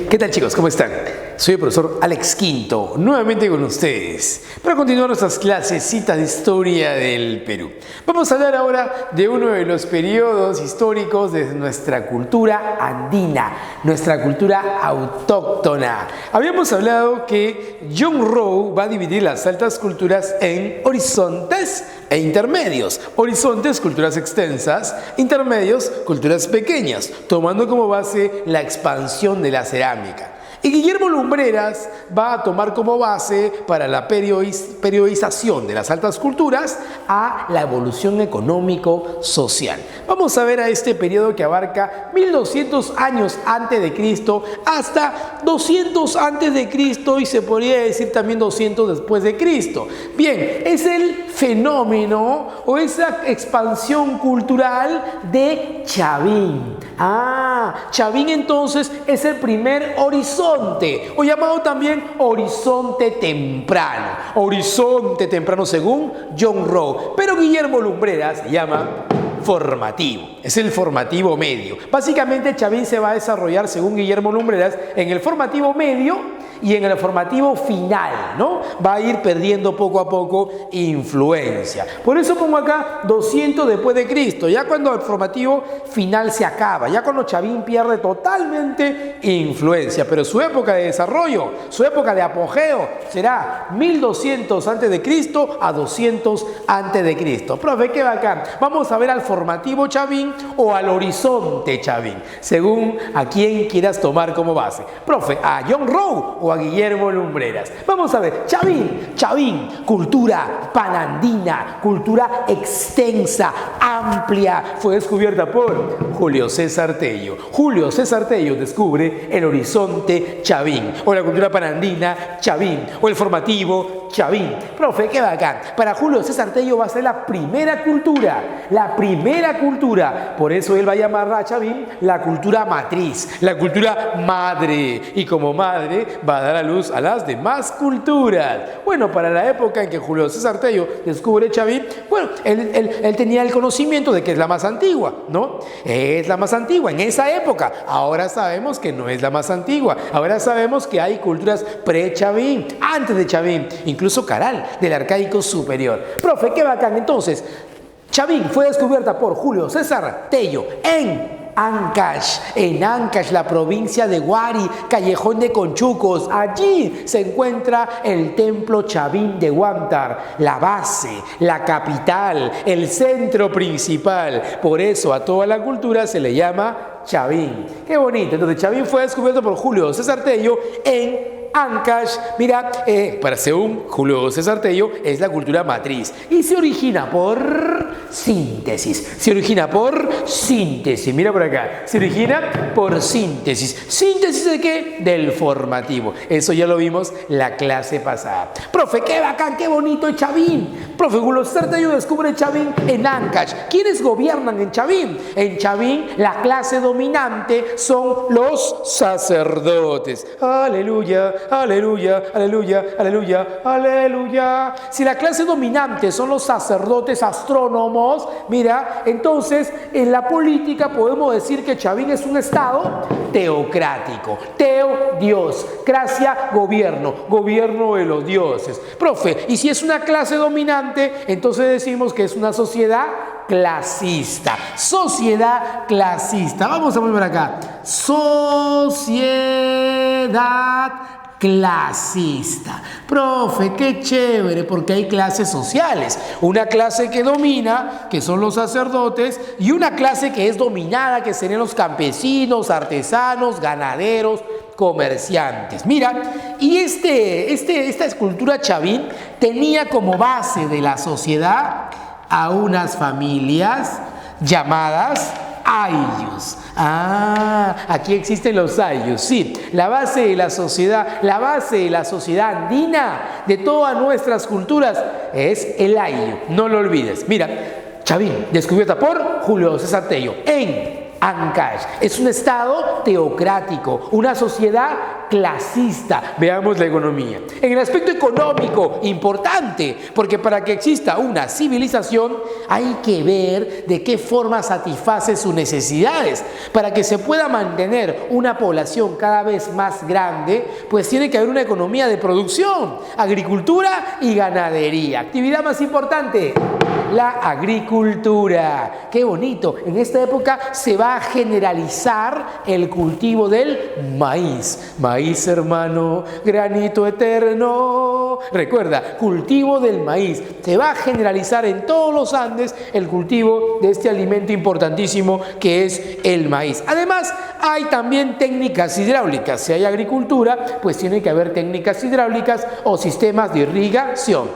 ¿Qué tal, chicos? ¿Cómo están? Soy el profesor Alex Quinto, nuevamente con ustedes, para continuar nuestras clasecitas de historia del Perú. Vamos a hablar ahora de uno de los periodos históricos de nuestra cultura andina, nuestra cultura autóctona. Habíamos hablado que John Rowe va a dividir las altas culturas en horizontes e intermedios. Horizontes, culturas extensas; intermedios, culturas pequeñas, tomando como base la expansión de la cerámica. Y Guillermo Lumbreras va a tomar como base para la periodización de las altas culturas a la evolución económico-social. Vamos a ver a este periodo que abarca 1200 años antes de Cristo hasta 200 antes de Cristo y se podría decir también 200 después de Cristo. Bien, es el fenómeno o esa expansión cultural de Chavín. Chavín entonces es el primer horizonte, o llamado también horizonte temprano. Horizonte temprano según John Rowe, pero Guillermo Lumbreras se llama formativo. Es el formativo medio. Básicamente Chavín se va a desarrollar, según Guillermo Lumbreras, en el formativo medio y en el formativo final, ¿no? Va a ir perdiendo poco a poco influencia. Por eso pongo acá 200 después de Cristo, ya cuando el formativo final se acaba, ya cuando Chavín pierde totalmente influencia. Pero su época de desarrollo, su época de apogeo será 1200 antes de Cristo a 200 antes de Cristo. Profe, qué bacán. Vamos a ver al formativo Chavín o al horizonte Chavín, según a quién quieras tomar como base. Profe, ¿a John Rowe o a Guillermo Lumbreras? Vamos a ver, Chavín, cultura panandina, cultura extensa, amplia, fue descubierta por Julio César Tello. Julio César Tello descubre el horizonte Chavín, o la cultura panandina Chavín, o el formativo Chavín. Profe, qué bacán. Para Julio César Tello va a ser la primera cultura, por eso él va a llamar a Chavín la cultura matriz, la cultura madre, y como madre va a dar a luz a las demás culturas. Bueno, para la época en que Julio César Tello descubre Chavín, bueno, él tenía el conocimiento de que es la más antigua, ¿no? Es la más antigua en esa época. Ahora sabemos que no es la más antigua. Ahora sabemos que hay culturas pre-Chavín, antes de Chavín, incluso Caral, del arcaico superior. Profe, qué bacán. Entonces, Chavín fue descubierta por Julio César Tello en Ancash, la provincia de Huari, Callejón de Conchucos. Allí se encuentra el templo Chavín de Huántar, la base, la capital, el centro principal. Por eso a toda la cultura se le llama Chavín. Qué bonito. Entonces Chavín fue descubierto por Julio César Tello en Ancash. Mira, según Julio César Tello, es la cultura matriz y se origina por síntesis. Mira por acá. Se origina por síntesis. ¿Síntesis de qué? Del formativo. Eso ya lo vimos la clase pasada. Profe, qué bacán, qué bonito Chavín. Profe, Julio César Tello descubre Chavín en Ancash. ¿Quiénes gobiernan en Chavín? En Chavín la clase dominante son los sacerdotes. Aleluya. Aleluya, aleluya, aleluya, aleluya. Si la clase dominante son los sacerdotes astrónomos, mira, entonces en la política podemos decir que Chavín es un estado teocrático. Teo, Dios; cracia, gobierno de los dioses. Profe, y si es una clase dominante, entonces decimos que es una sociedad clasista. Sociedad clasista. Vamos a poner acá. Sociedad clasista. Profe, qué chévere, porque hay clases sociales. Una clase que domina, que son los sacerdotes, y una clase que es dominada, que serían los campesinos, artesanos, ganaderos, comerciantes. Mira, y esta escultura Chavín tenía como base de la sociedad a unas familias llamadas ayllus. Aquí existen los ayllus, sí. La base de la sociedad andina de todas nuestras culturas es el ayllu. No lo olvides. Mira, Chavín, descubierta por Julio César Tello en Ancash. Es un estado teocrático, una sociedad clasista. Veamos la economía. En el aspecto económico, importante, porque para que exista una civilización hay que ver de qué forma satisface sus necesidades. Para que se pueda mantener una población cada vez más grande, pues tiene que haber una economía de producción, agricultura y ganadería. Actividad más importante, la agricultura. ¡Qué bonito! En esta época se va a generalizar el cultivo del maíz. Maíz, hermano, granito eterno. Recuerda, cultivo del maíz. Se va a generalizar en todos los Andes el cultivo de este alimento importantísimo que es el maíz. Además, hay también técnicas hidráulicas. Si hay agricultura, pues tiene que haber técnicas hidráulicas o sistemas de irrigación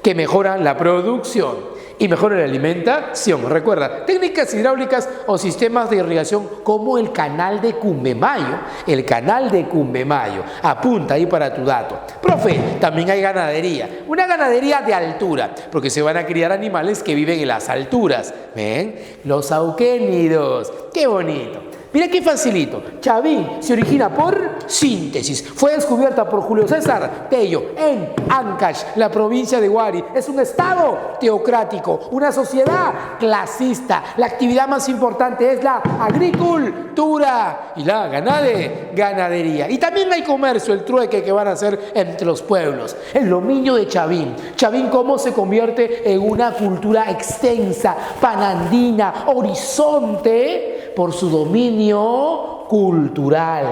que mejoran la producción y mejora la alimentación. Recuerda, técnicas hidráulicas o sistemas de irrigación como el canal de Cumbemayo. El canal de Cumbemayo. Apunta ahí para tu dato. Profe, también hay ganadería. Una ganadería de altura, porque se van a criar animales que viven en las alturas. ¿Ven? Los auquénidos. ¡Qué bonito! Mira qué facilito. Chavín se origina por síntesis. Fue descubierta por Julio César Tello en Ancash, la provincia de Huari. Es un estado teocrático, una sociedad clasista. La actividad más importante es la agricultura y la ganadería. Y también hay comercio, el trueque que van a hacer entre los pueblos. El dominio de Chavín. Chavín cómo se convierte en una cultura extensa, panandina, horizonte, por su dominio cultural.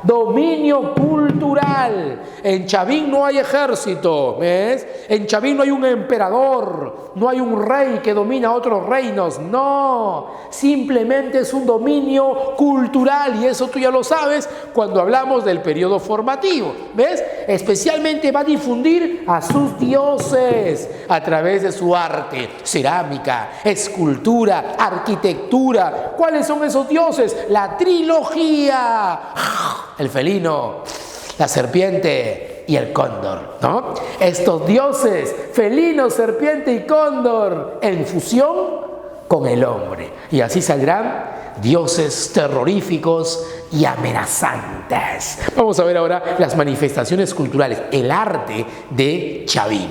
Dominio cultural. En Chavín no hay ejército, ¿ves? En Chavín no hay un emperador, no hay un rey que domina otros reinos, no. Simplemente es un dominio cultural y eso tú ya lo sabes cuando hablamos del periodo formativo, ¿ves? Especialmente va a difundir a sus dioses a través de su arte, cerámica, escultura, arquitectura. ¿Cuáles son esos dioses? La trilogía. El felino, la serpiente y el cóndor, ¿no? Estos dioses, felino, serpiente y cóndor, en fusión con el hombre. Y así saldrán dioses terroríficos y amenazantes. Vamos a ver ahora las manifestaciones culturales, el arte de Chavín.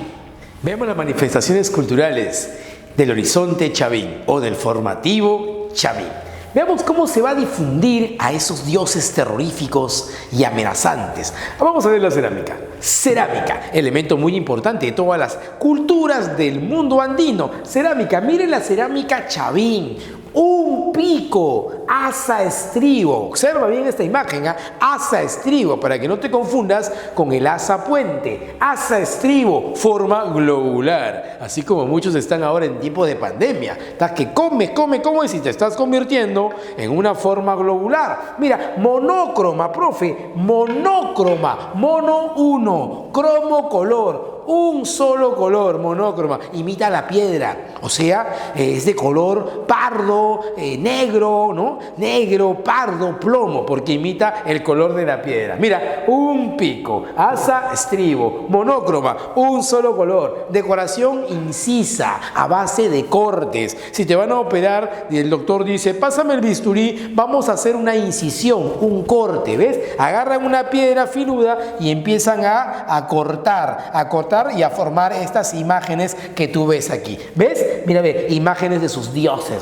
Veamos las manifestaciones culturales del horizonte Chavín o del formativo Chavín. Veamos cómo se va a difundir a esos dioses terroríficos y amenazantes. Vamos a ver la cerámica. Cerámica, elemento muy importante de todas las culturas del mundo andino. Cerámica, miren la cerámica Chavín. Un pico, asa estribo. Observa bien esta imagen, ¿eh? Asa estribo, para que no te confundas con el asa puente. Asa estribo, forma globular. Así como muchos están ahora en tiempo de pandemia. Estás que come, y si te estás convirtiendo en una forma globular. Mira, monócroma, profe, monócroma, mono uno, cromo color. Un solo color, monócroma, imita la piedra, o sea, es de color pardo, negro, ¿no? Negro, pardo, plomo, porque imita el color de la piedra. Mira, un pico, asa, estribo, monócroma, un solo color, decoración incisa, a base de cortes. Si te van a operar, el doctor dice, pásame el bisturí, vamos a hacer una incisión, un corte, ¿ves? Agarran una piedra filuda y empiezan a cortar y a formar estas imágenes que tú ves aquí. ¿Ves? Mira, ve, imágenes de sus dioses.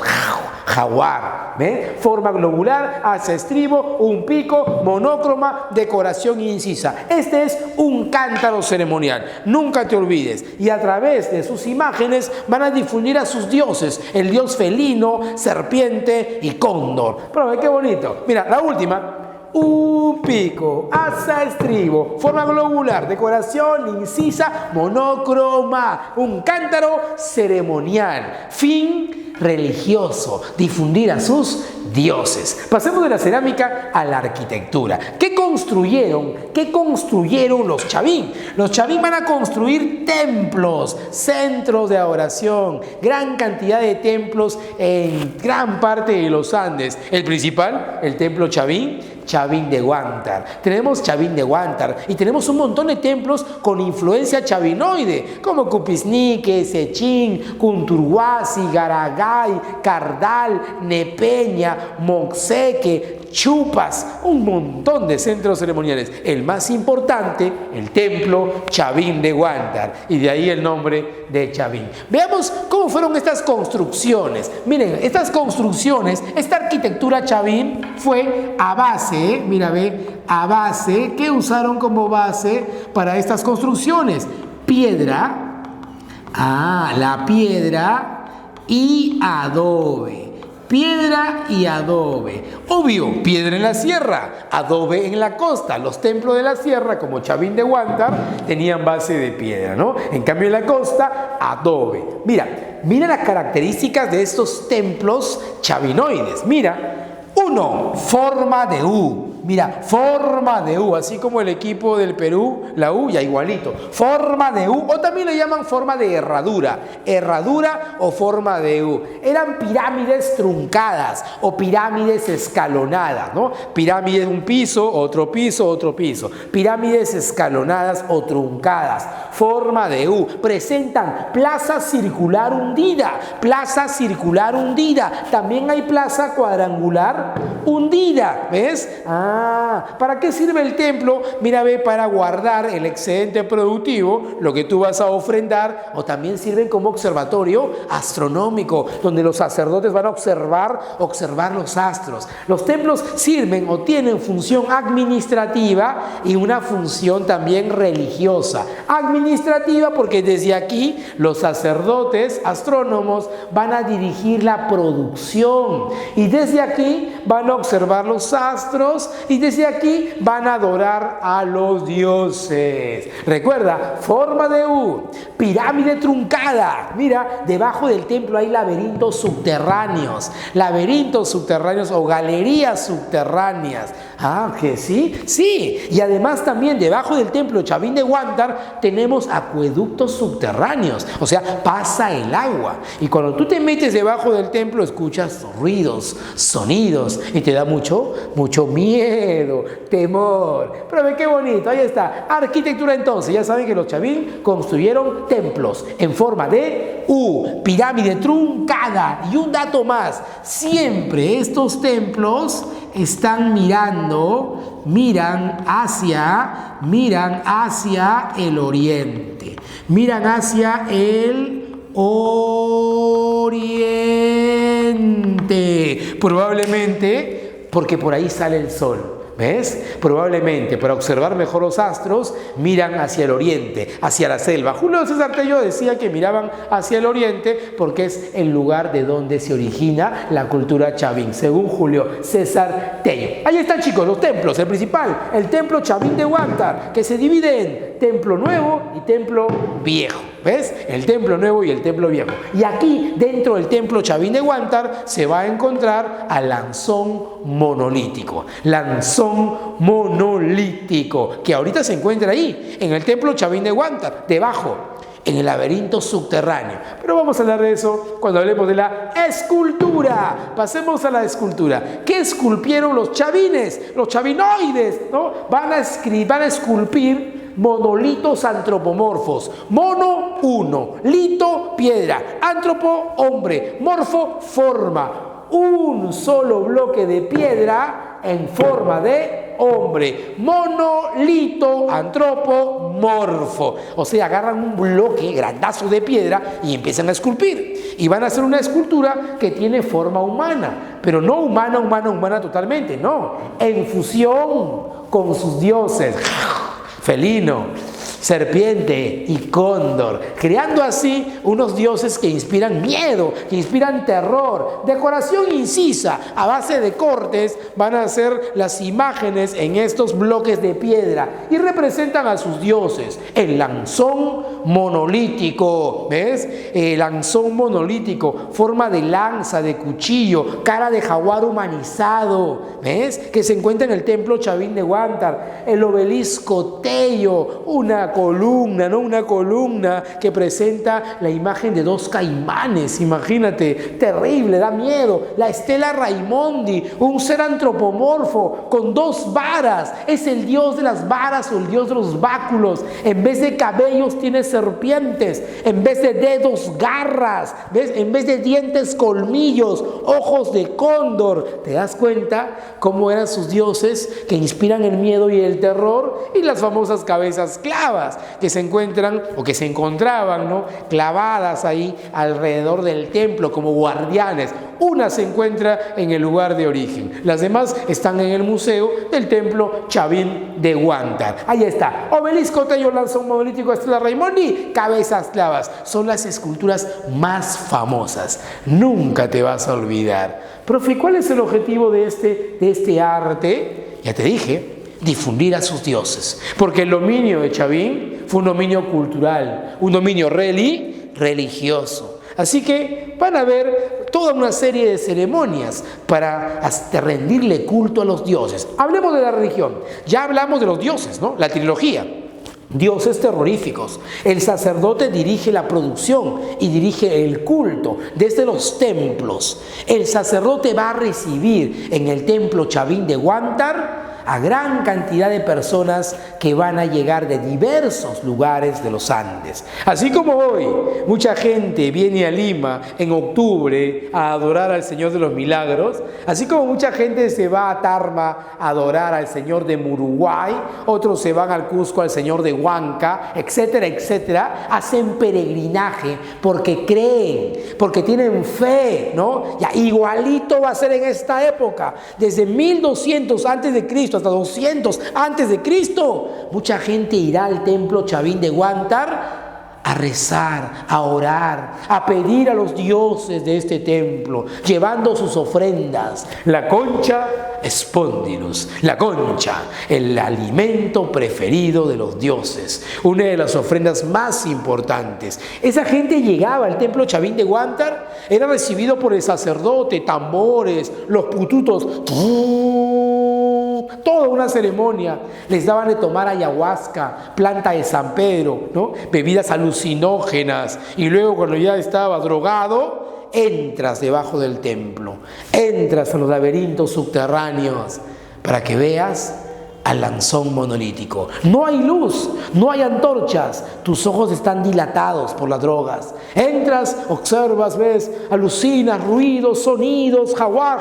Jaguar, ¿ves? Forma globular, asa estribo, un pico, monócroma, decoración incisa. Este es un cántaro ceremonial. Nunca te olvides. Y a través de sus imágenes van a difundir a sus dioses. El dios felino, serpiente y cóndor. Pero ve qué bonito. Mira, la última. Un pico, asa estribo, forma globular, decoración incisa, monócroma, un cántaro ceremonial, fin religioso, difundir a sus dioses. Pasemos de la cerámica a la arquitectura. ¿Qué construyeron los Chavín? Los Chavín van a construir templos, centros de adoración, gran cantidad de templos en gran parte de los Andes. El principal, el templo Chavín, Chavín de Huántar. Tenemos Chavín de Huántar y tenemos un montón de templos con influencia chavinoide, como Cupisnique, Sechín, Cunturhuasi, Garagay, Cardal, Nepeña, Moxeque, Chupas, un montón de centros ceremoniales. El más importante, el templo Chavín de Huántar, y de ahí el nombre de Chavín. Veamos cómo fueron estas construcciones. Miren, estas construcciones, esta arquitectura Chavín fue a base, mira, ve, a base, ¿qué usaron como base para estas construcciones? Piedra, la piedra y adobe. Piedra y adobe. Obvio, piedra en la sierra, adobe en la costa. Los templos de la sierra, como Chavín de Huántar, tenían base de piedra, ¿no? En cambio, en la costa, adobe. Mira las características de estos templos chavinoides. Mira, 1, forma de U. Mira, forma de U, así como el equipo del Perú, la U, ya igualito. Forma de U, o también le llaman forma de herradura. Herradura o forma de U. Eran pirámides truncadas o pirámides escalonadas, ¿no? Pirámides, un piso, otro piso, otro piso. Pirámides escalonadas o truncadas. Forma de U. Presentan plaza circular hundida. Plaza circular hundida. También hay plaza cuadrangular hundida. ¿Ves? ¿Para qué sirve el templo? Mira, ve, para guardar el excedente productivo, lo que tú vas a ofrendar, o también sirven como observatorio astronómico, donde los sacerdotes van a observar los astros. Los templos sirven o tienen función administrativa y una función también religiosa. Administrativa porque desde aquí los sacerdotes astrónomos van a dirigir la producción y desde aquí van a observar los astros y desde aquí van a adorar a los dioses. Recuerda, forma de U, pirámide truncada. Mira, debajo del templo hay laberintos subterráneos o galerías subterráneas. ¿Que sí? Sí. Y además también debajo del templo Chavín de Huántar tenemos acueductos subterráneos. O sea, pasa el agua. Y cuando tú te metes debajo del templo escuchas ruidos, sonidos y te da mucho miedo, temor. Pero ve qué bonito, ahí está. Arquitectura entonces. Ya saben que los Chavín construyeron templos en forma de U, pirámide truncada. Y un dato más, siempre estos templos están miran hacia el oriente. Miran hacia el oriente. Probablemente porque por ahí sale el sol. ¿Ves? Probablemente para observar mejor los astros miran hacia el oriente, hacia la selva. Julio César Tello decía que miraban hacia el oriente porque es el lugar de donde se origina la cultura Chavín, según Julio César Tello. Ahí están, chicos, los templos. El principal, el templo Chavín de Huántar, que se divide en templo nuevo y templo viejo. ¿Ves? El templo nuevo y el templo viejo. Y aquí, dentro del templo Chavín de Huántar, se va a encontrar al lanzón monolítico. Lanzón monolítico, que ahorita se encuentra ahí, en el templo Chavín de Huántar, debajo, en el laberinto subterráneo. Pero vamos a hablar de eso cuando hablemos de la escultura. Pasemos a la escultura. ¿Qué esculpieron los chavines? Los chavinoides, ¿no? Van a esculpir monolitos antropomorfos. Mono, 1. Lito, piedra. Antropo, hombre. Morfo, forma. Un solo bloque de piedra en forma de hombre. Monolito, antropomorfo. O sea, agarran un bloque grandazo de piedra y empiezan a esculpir. Y van a hacer una escultura que tiene forma humana. Pero no humana totalmente, no. En fusión con sus dioses. Felino, serpiente y cóndor, creando así unos dioses que inspiran miedo, que inspiran terror. Decoración incisa a base de cortes van a hacer las imágenes en estos bloques de piedra y representan a sus dioses. El lanzón monolítico, ¿ves? El lanzón monolítico, forma de lanza, de cuchillo, cara de jaguar humanizado, ¿ves? Que se encuentra en el templo Chavín de Huántar. El obelisco Tello, una columna columna que presenta la imagen de dos caimanes, imagínate, terrible, da miedo. La Stella Raimondi, un ser antropomorfo con dos varas, es el dios de las varas o el dios de los báculos. En vez de cabellos tiene serpientes, en vez de dedos garras, ¿ves? En vez de dientes colmillos, ojos de cóndor. ¿Te das cuenta cómo eran sus dioses que inspiran el miedo y el terror? Y las famosas cabezas clavas que se encuentran o que se encontraban, ¿no?, clavadas ahí alrededor del templo como guardianes. Una se encuentra en el lugar de origen, las demás están en el museo del templo Chavín de Huántar. Ahí está, obelisco Tello Lanzón monolítico Stella Raimondi, cabezas clavas. Son las esculturas más famosas, nunca te vas a olvidar. Profe, ¿cuál es el objetivo de este arte? Ya te dije, difundir a sus dioses, porque el dominio de Chavín fue un dominio cultural, un dominio religioso. Así que van a ver toda una serie de ceremonias para hasta rendirle culto a los dioses. Hablemos de la religión. Ya hablamos de los dioses, ¿no? La trilogía. Dioses terroríficos. El sacerdote dirige la producción y dirige el culto desde los templos. El sacerdote va a recibir en el templo Chavín de Huántar a gran cantidad de personas que van a llegar de diversos lugares de los Andes. Así como hoy mucha gente viene a Lima en octubre a adorar al Señor de los Milagros, así como mucha gente se va a Tarma a adorar al Señor de Muruguay, otros se van al Cusco al Señor de Huanca, etcétera, etcétera, hacen peregrinaje porque creen, porque tienen fe, ¿no? Ya, igualito va a ser en esta época, desde 1200 antes de Cristo hasta 200 antes de Cristo. Mucha gente irá al templo Chavín de Huántar a rezar, a orar, a pedir a los dioses de este templo, llevando sus ofrendas. La concha spondylus, la concha, el alimento preferido de los dioses, una de las ofrendas más importantes. Esa gente llegaba al templo Chavín de Huántar, era recibido por el sacerdote, tambores, los pututos, toda una ceremonia. Les daban de tomar ayahuasca, planta de San Pedro, ¿no?, bebidas alucinógenas, y luego cuando ya estaba drogado, entras debajo del templo, entras a los laberintos subterráneos para que veas al lanzón monolítico. No hay luz, no hay antorchas, tus ojos están dilatados por las drogas. Entras, observas, ves, alucinas, ruidos, sonidos, jaguar,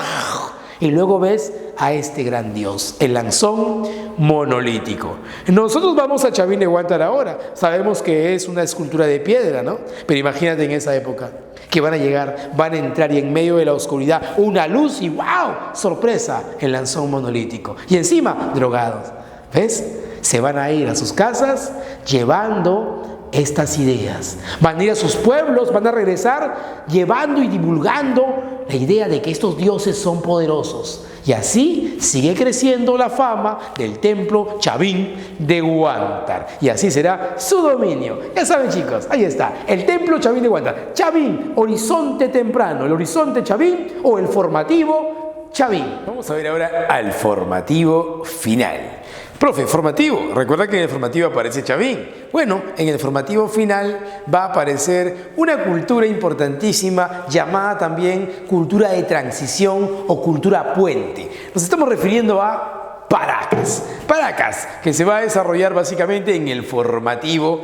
y luego ves a este gran dios, el lanzón monolítico. Nosotros vamos a Chavín de Huántar ahora, sabemos que es una escultura de piedra, ¿no? Pero imagínate en esa época que van a llegar, van a entrar y en medio de la oscuridad una luz y ¡wow! Sorpresa, el lanzón monolítico. Y encima, drogados. ¿Ves? Se van a ir a sus casas llevando estas ideas. Van a ir a sus pueblos, van a regresar llevando y divulgando la idea de que estos dioses son poderosos. Y así sigue creciendo la fama del templo Chavín de Huántar. Y así será su dominio. Ya saben, chicos, ahí está, el templo Chavín de Huántar. Chavín, horizonte temprano, el horizonte Chavín o el formativo Chavín. Vamos a ver ahora al formativo final. Profe, formativo, recuerda que en el formativo aparece Chavín. Bueno, en el formativo final va a aparecer una cultura importantísima llamada también cultura de transición o cultura puente. Nos estamos refiriendo a Paracas. Paracas, que se va a desarrollar básicamente en el formativo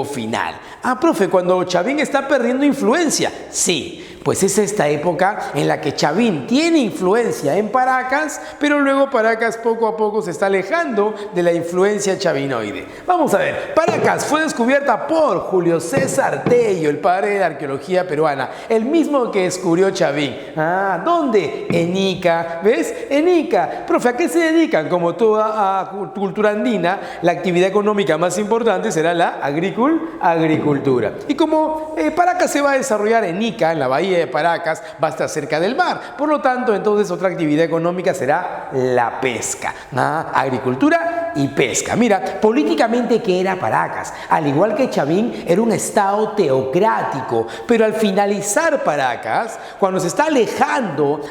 final. Ah, profe, cuando Chavín está perdiendo influencia. Sí, pues es esta época en la que Chavín tiene influencia en Paracas, pero luego Paracas poco a poco se está alejando de la influencia chavinoide. Vamos a ver, Paracas fue descubierta por Julio César Tello, el padre de la arqueología peruana, el mismo que descubrió Chavín. Ah, ¿dónde? En Ica, ¿ves? En Ica. Profe, ¿a qué se dedican? Como toda cultura andina, la actividad económica más importante será la agricultura. Y como Paracas se va a desarrollar en Ica, en la bahía de Paracas, va a estar cerca del mar. Por lo tanto, entonces otra actividad económica será la pesca. Agricultura y pesca. Mira, políticamente, ¿qué era Paracas? Al igual que Chavín, era un estado teocrático, pero al finalizar Paracas, cuando se está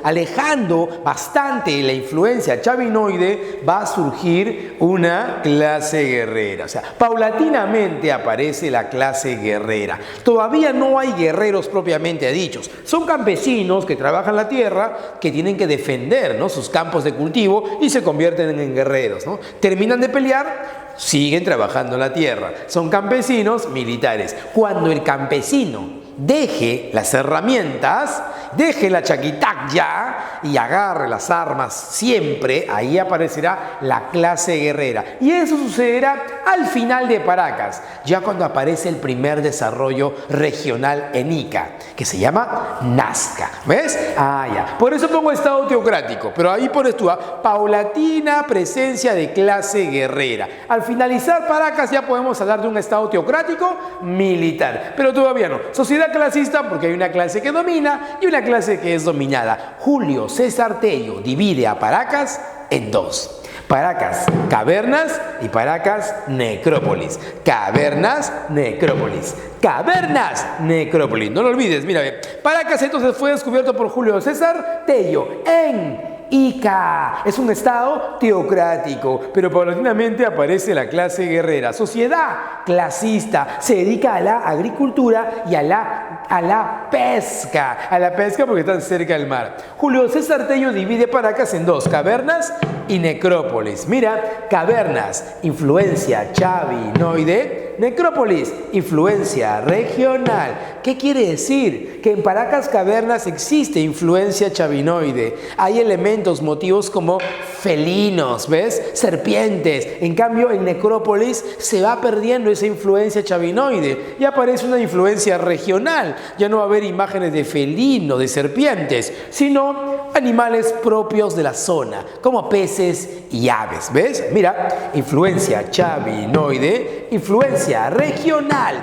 alejando bastante de la influencia chavinoide, va a surgir una clase guerrera. O sea, paulatinamente aparece la clase guerrera. Todavía no hay guerreros propiamente dichos. Son campesinos que trabajan la tierra, que tienen que defender, ¿no?, sus campos de cultivo y se convierten en guerreros, ¿no? Terminan de pelear, siguen trabajando la tierra. Son campesinos militares. Cuando el campesino deje las herramientas, deje la chaquitac ya y agarre las armas siempre, ahí aparecerá la clase guerrera. Y eso sucederá al final de Paracas, ya cuando aparece el primer desarrollo regional en Ica, que se llama Nazca. ¿Ves? Ya. Por eso pongo estado teocrático, pero ahí pones tú, paulatina presencia de clase guerrera. Al finalizar Paracas ya podemos hablar de un estado teocrático militar, pero todavía no. Sociedad clasista porque hay una clase que domina y una clase que es dominada. Julio César Tello divide a Paracas en dos: Paracas cavernas y Paracas necrópolis. Cavernas, necrópolis. Cavernas, necrópolis. No lo olvides, mira, Paracas entonces fue descubierto por Julio César Tello en Ica. Es un estado teocrático, pero paulatinamente aparece la clase guerrera. Sociedad clasista, se dedica a la agricultura y a la pesca. A la pesca porque están cerca del mar. Julio César Tello divide Paracas en dos: cavernas y necrópolis. Mira, cavernas, influencia chavinoide. Necrópolis, influencia regional. ¿Qué quiere decir? Que en Paracas cavernas existe influencia chavinoide. Hay elementos, motivos como felinos, ¿ves? Serpientes. En cambio, en Necrópolis se va perdiendo esa influencia chavinoide y aparece una influencia regional. Ya no va a haber imágenes de felino, de serpientes, sino animales propios de la zona, como peces y aves. ¿Ves? Mira, influencia chavinoide, influencia regional.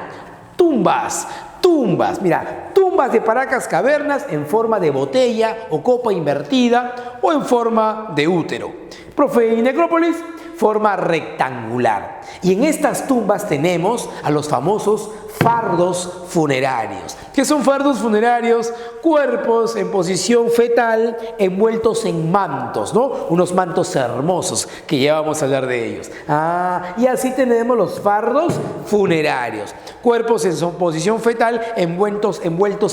Tumbas, mira, tumbas de Paracas cavernas en forma de botella o copa invertida o en forma de útero. Profe, ¿y Necrópolis? Forma rectangular. Y en estas tumbas tenemos a los famosos fardos funerarios. ¿Qué son fardos funerarios? Cuerpos en posición fetal envueltos en mantos, ¿no? Unos mantos hermosos que ya vamos a hablar de ellos. Y así tenemos los fardos funerarios. Cuerpos en posición fetal envueltos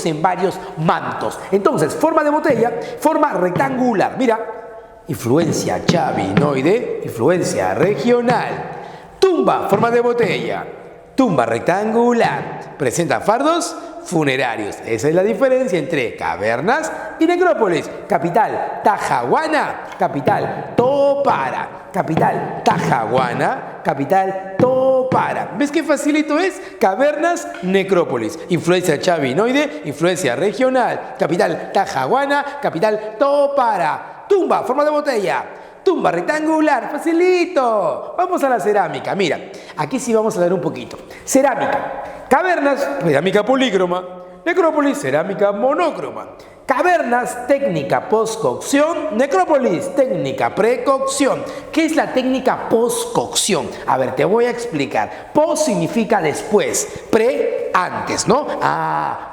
en varios mantos. Entonces, forma de botella, forma rectangular. Mira, influencia chavinoide, influencia regional. Tumba, forma de botella. Tumba rectangular. Presenta fardos funerarios. Esa es la diferencia entre cavernas y necrópolis. Capital, Tajahuana. Capital, Topara. Capital, Tajahuana. Capital, Topara. ¿Ves qué facilito es? Cavernas, necrópolis. Influencia chavinoide, influencia regional. Capital, Tajahuana. Capital, Topara. Tumba, forma de botella. Tumba rectangular, facilito. Vamos a la cerámica. Mira, aquí sí vamos a ver un poquito. Cerámica. Cavernas, cerámica polícroma. Necrópolis, cerámica monócroma. Cavernas, técnica postcocción. Necrópolis, técnica precocción. ¿Qué es la técnica postcocción? A ver, te voy a explicar. Post significa después, pre, antes, ¿no?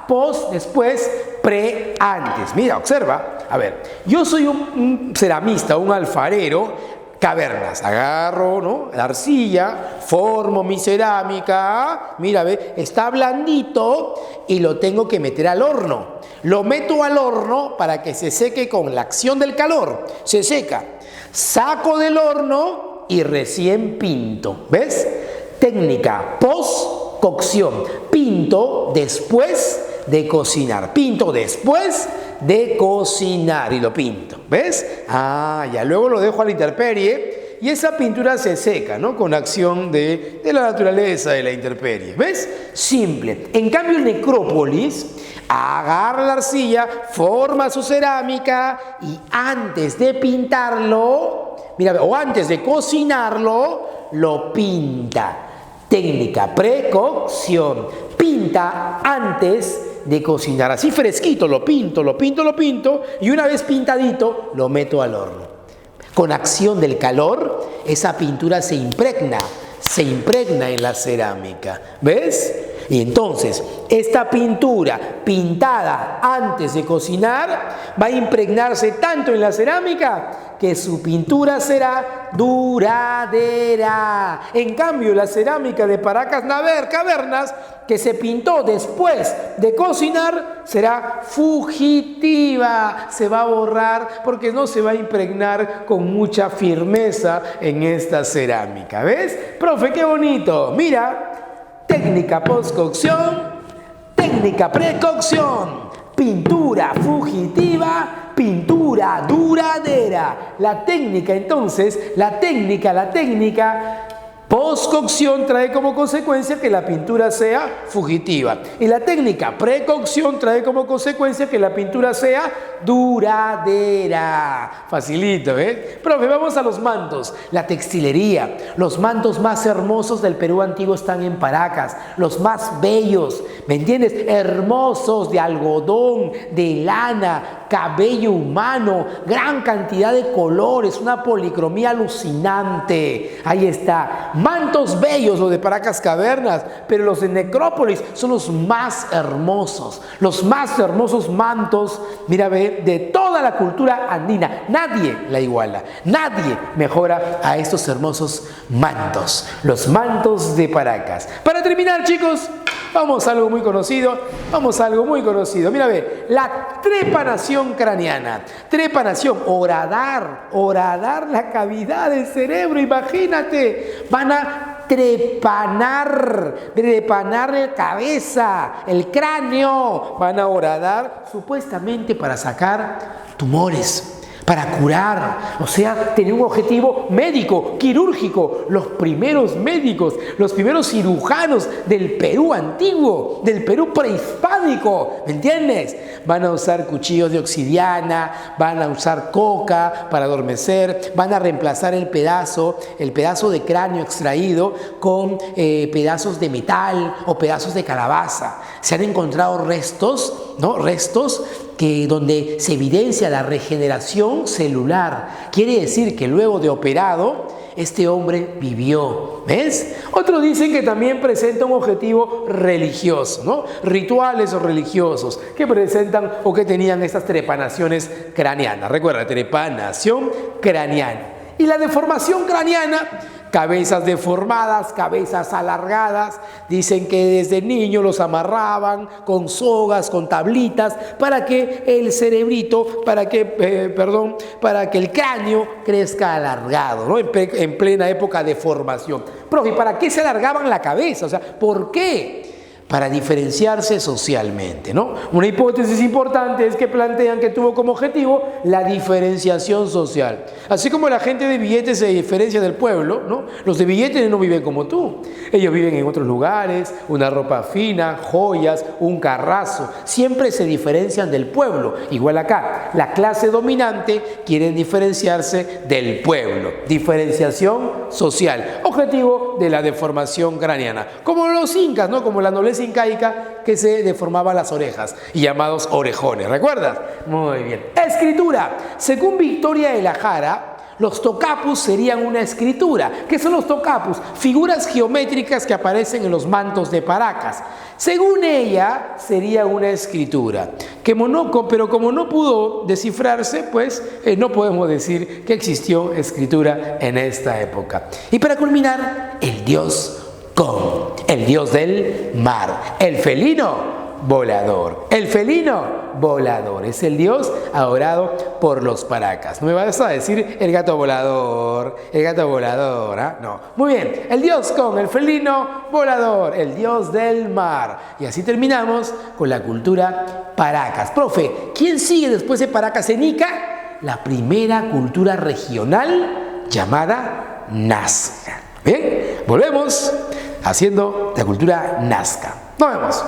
Post, después, pre, antes. Mira, observa. A ver, yo soy un ceramista, un alfarero. Cavernas, agarro, ¿no?, la arcilla, formo mi cerámica, mira, ve, está blandito y lo tengo que meter al horno. Lo meto al horno para que se seque con la acción del calor. Se seca. Saco del horno y recién pinto. ¿Ves? Técnica post-cocción. Pinto después de cocinar. Pinto después de cocinar y lo pinto. ¿Ves? Ya luego lo dejo a la intemperie y esa pintura se seca, ¿no?, con acción de la naturaleza, de la intemperie. ¿Ves? Simple. En cambio, el necrópolis agarra la arcilla, forma su cerámica y antes de pintarlo, mira, o antes de cocinarlo, lo pinta. Técnica precocción. Pinta antes de cocinar. Así fresquito lo pinto y una vez pintadito lo meto al horno. con acción del calor, esa pintura se impregna en la cerámica. ¿Ves? Y entonces, esta pintura pintada antes de cocinar va a impregnarse tanto en la cerámica que su pintura será duradera. En cambio, la cerámica de Paracas Cavernas, que se pintó después de cocinar, será fugitiva. Se va a borrar porque no se va a impregnar con mucha firmeza en esta cerámica. ¿Ves? Profe, qué bonito. Mira. Técnica postcocción, técnica precocción, pintura fugitiva, pintura duradera. La técnica postcocción trae como consecuencia que la pintura sea fugitiva. Y la técnica precocción trae como consecuencia que la pintura sea duradera. Facilito, ¿eh? Profe, vamos a los mantos. La textilería. Los mantos más hermosos del Perú antiguo están en Paracas. Los más bellos, ¿me entiendes? Hermosos, de algodón, de lana, cabello humano, gran cantidad de colores, una policromía alucinante. Ahí está. Mantos bellos, los de Paracas Cavernas, pero los de Necrópolis son los más hermosos mantos, mira, ve, de toda la cultura andina. Nadie la iguala, nadie mejora a estos hermosos mantos, los mantos de Paracas. Para terminar, chicos, vamos a algo muy conocido, Mira, ve, la trepanación craneana. Trepanación, horadar la cavidad del cerebro, imagínate. Van a trepanar la cabeza, el cráneo. Van a horadar supuestamente para sacar tumores, para curar, o sea, tener un objetivo médico, quirúrgico. Los primeros médicos, los primeros cirujanos del Perú antiguo, del Perú prehispánico, ¿me entiendes? Van a usar cuchillos de obsidiana, van a usar coca para adormecer, van a reemplazar el pedazo de cráneo extraído con pedazos de metal o pedazos de calabaza. Se han encontrado restos donde se evidencia la regeneración celular. Quiere decir que luego de operado, este hombre vivió. ¿Ves? Otros dicen que también presenta un objetivo religioso, ¿no? Rituales o religiosos que presentan o que tenían estas trepanaciones craneanas. Recuerda, trepanación craneana. Y la deformación craneana, cabezas deformadas, cabezas alargadas. Dicen que desde niños los amarraban con sogas, con tablitas, para que el cerebrito, para que el cráneo crezca alargado, ¿no? En plena época de formación. Profe, ¿para qué se alargaban la cabeza? O sea, ¿por qué? Para diferenciarse socialmente, ¿no? Una hipótesis importante es que plantean que tuvo como objetivo la diferenciación social. Así como la gente de billetes se diferencia del pueblo, ¿no? Los de billetes no viven como tú. Ellos viven en otros lugares, una ropa fina, joyas, un carrazo. Siempre se diferencian del pueblo. Igual acá, la clase dominante quiere diferenciarse del pueblo. Diferenciación social. Objetivo de la deformación craneana. Como los incas, ¿no? Como la nobleza incaica que se deformaba las orejas y llamados orejones. ¿Recuerdas? Muy bien. Escritura. Según Victoria de la Jara, los tocapus serían una escritura. ¿Qué son los tocapus? Figuras geométricas que aparecen en los mantos de Paracas. Según ella, sería una escritura. Pero como no pudo descifrarse, pues no podemos decir que existió escritura en esta época. Y para culminar, el dios Con, el dios del mar, el felino volador. El felino volador es el dios adorado por los Paracas. No me vas a decir el gato volador, ¿ah? No. Muy bien, el dios Con, el felino volador, el dios del mar. Y así terminamos con la cultura Paracas. Profe, ¿quién sigue después de Paracas en Ica? La primera cultura regional llamada Nazca. Bien, volvemos haciendo la cultura Nazca. Nos vemos.